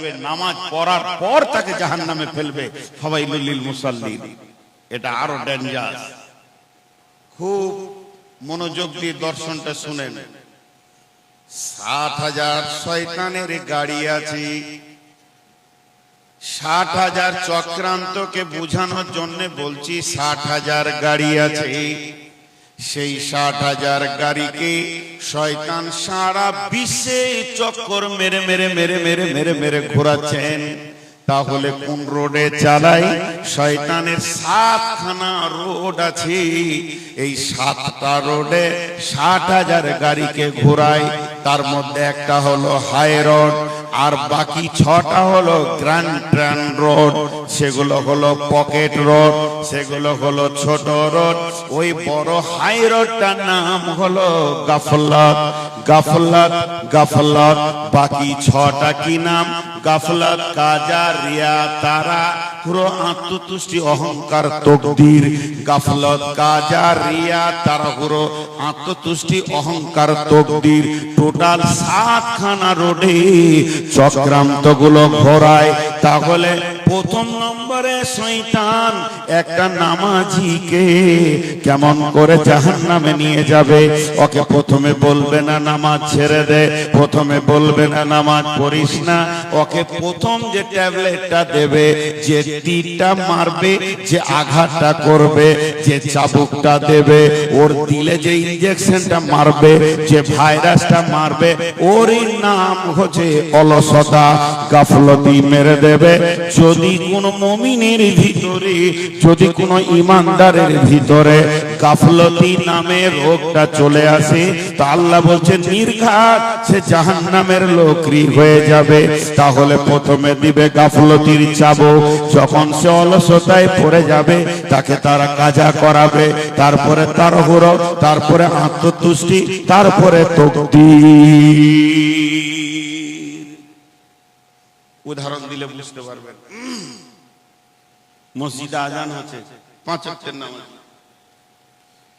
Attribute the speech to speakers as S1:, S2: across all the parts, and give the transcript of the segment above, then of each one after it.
S1: যাবে, নামাজ পড়ার পর তাকে জাহান্নামে ফেলবে। ফাওয়াইলুল লিল মুসাল্লিন, এটা আরো ডেঞ্জার। খুব মনোযোগ দিয়ে দর্শনটা শুনেন। 60,000 শয়তানের গাড়ি আছে, 60,000 চক্রান্তকে বোঝানোর জন্য বলছি 60,000 গাড়ি আছে। সেই 60,000 গাড়িকে শয়তান সারা বিশ্বে চক্কর মেরে মেরে মেরে মেরে মেরে মেরে ঘোরাচ্ছেন। তাহলে কোন রোডে চালাই? শয়তানের 7খানা রোড আছে, এই 7টা রোডে 60,000 গাড়িকে ঘোরায়। তার মধ্যে একটা হলো হাই রোড, আর বাকি 6টা হলো গ্র্যান্ড ট্রান রোড, সেগুলো হলো পকেট রোড, সেগুলো হলো ছোট রোড। ওই বড় হাই রোডটার নাম হলো গাফলাত, গাফলাত, গাফলাত। বাকি 6টা কি নাম? গাফলাত, কাজা, রিয়া, তারা, পুরো আত্মতুষ্টি, অহংকার, তকদির। গাফলাত, কাজা, রিয়া, তারা, পুরো আত্মতুষ্টি, অহংকার, তকদির। টোটাল 7খানা রোডে চক্রান্ত গুলো ঘোরায়। তাহলে প্রথম নম্বরে শয়তান একটা নামাজিকে কেমন করে জাহান্নামে নিয়ে যাবে? ওকে প্রথমে বলবে না নামাজ ছেড়ে দে, প্রথমে বলবে না নামাজ পড়িস না। ওকে প্রথম যে ট্যাবলেটটা দেবে, যে তীরটা মারবে, যে আঘাতটা করবে, যে চাবুকটা দেবে, ওর দিলে যে ইনজেকশনটা মারবে, যে ভাইরাসটা মারবে, ওরই নাম হচ্ছে অলসতা, গাফলতি মেরে দেবে। যদি কোন মুমিনের ভিতরে, যদি কোন ইমানদারের ভিতরে গাফলতি নামে রোগটা চলে আসে, তা আল্লাহ বলছেন নির্ঘাত সে জাহান্নামের লোকরি হয়ে যাবে। তাহলে প্রথমে দিবে গাফলতির চাবুক। যখন সে অলসতায় পড়ে যাবে, তাকে তারা কাজা করাবে, তারপরে তারহুর, তারপরে আত্মতুষ্টি, তারপরে তকদীর। উদাহরণ দিলে বুঝতে পারবেন। মসজিদে আজান হচ্ছে, 5 ওয়াক্তের নামাজ।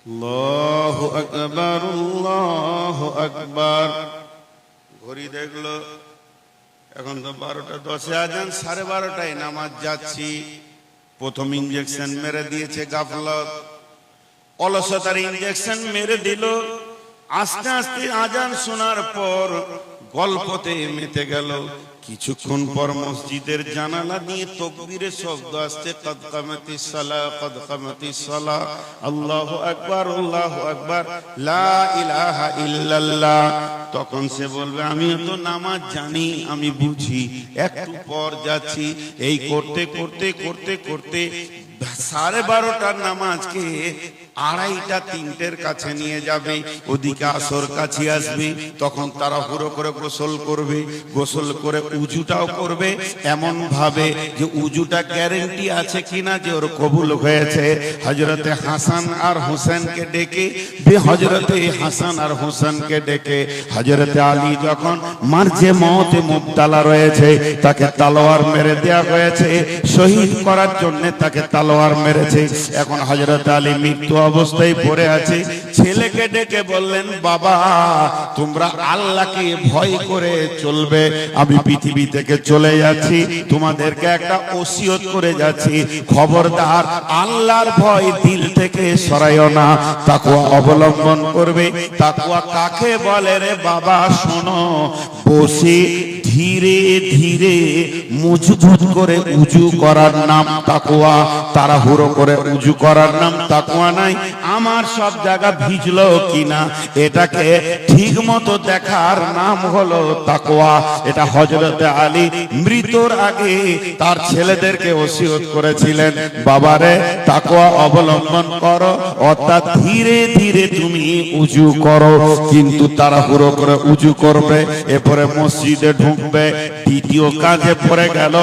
S1: আল্লাহু আকবার, আল্লাহু আকবার। ঘড়ি দেখলো, এখন তো 12টা 10 আজান, 12:30টায় নামাজ যাচ্ছি। প্রথম ইনজেকশন মেরে দিয়েছে গাফলত, অলসতার ইনজেকশন মেরে দিল। আস্তে আস্তে আজান শোনার পর গল্পতে মেতে গেল। কিছুক্ষণ পর মসজিদের জানালা দিয়ে তাকবীরের শব্দ আসছে, কদ কামাতিস সালাহ, কদ কামাতিস সালাহ, আল্লাহু আকবার, আল্লাহু আকবার, লা ইলাহা ইল্লাল্লাহ। তখন সে বলবে আমি তো নামাজ জানি, আমি বুঝি, একটু পর যাচ্ছি। এই করতে করতে করতে করতে 12:30টার নামাজকে 2:30টা 3টের কাছে নিয়ে যাবে। ওদিকে আসর কাছে আসবে, তখন তারা হুড়ো করে গোসল করবে, গোসল করে উজুটাও করবে, এমন ভাবে যে উজুটা গ্যারেন্টি আছে কিনা যে ওর কবুল হয়েছে। হযরতে হাসান আর হোসেনকে ডেকে, হযরতে হাসান আর হোসেনকে ডেকে হযরতে আলী যখন মারজে মওতে মুবতালা রয়েছে, তাকে তলোয়ার মেরে দেয়া হয়েছে, শহীদ করার জন্য তাকে তলোয়ার মেরেছে। এখন হযরত আলী মৃত্যু অবস্থায় পড়ে আছে। ছেলেকে ডেকে বললেন, বাবা তোমরা আল্লাহকে ভয় করে চলবে, আমি পৃথিবী থেকে চলে যাচ্ছি, তোমাদেরকে একটা ওসিয়ত করে যাচ্ছি, খবরদার আল্লাহর ভয় দিল থেকে সরাইও না, তাকওয়া অবলম্বন করবে। তাকওয়া কাকে বলে রে বাবা? শোনো, বসে ধীরে ধীরে মজবুত করে উজু করার নাম তাকওয়া। তাড়াহুড়ো করে উজু করার নাম তাকওয়া নাই। আমার সব জায়গা ভিজলো কিনা এটাকে ঠিক মতো দেখার নাম হলো তাকওয়া। এটা হযরতে আলী মৃত্যুর আগে তার ছেলেদেরকে ওসিয়ত করেছিলেন, বাবারে তাকওয়া অবলম্বন করো, অর্থাৎ ধীরে ধীরে তুমি উজু করো, কিন্তু তাড়াহুড়ো করে উজু করবে, এরপরে মসজিদে ঢুকবে। দ্বিতীয় কাজে পড়ে গেল,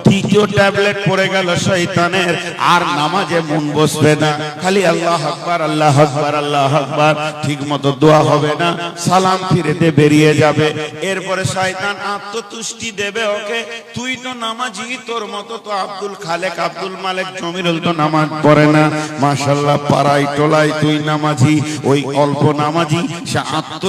S1: দ্বিতীয় ট্যাবলেট পড়ে গেল শয়তানের, আর নামাজে মন বসবে না, খালি আল্লাহ আকবার, আল্লাহ আকবার, আল্লাহ আকবার, ঠিক মতো দোয়া হবে না, সালাম ফিরে দিয়ে বেরিয়ে যাবে। এরপরে শয়তান আত্মতুষ্টি দেবে ওকে, তুই তো নামাজি, তোর মতো তো আব্দুল খালেক, আব্দুল মালেক, জমিরুল তো নামাজ পড়ে না, মাশাআল্লাহ পাড়ায় টোলায় তুই নামাজি, ওই অল্প নামাজি, সে আত্ম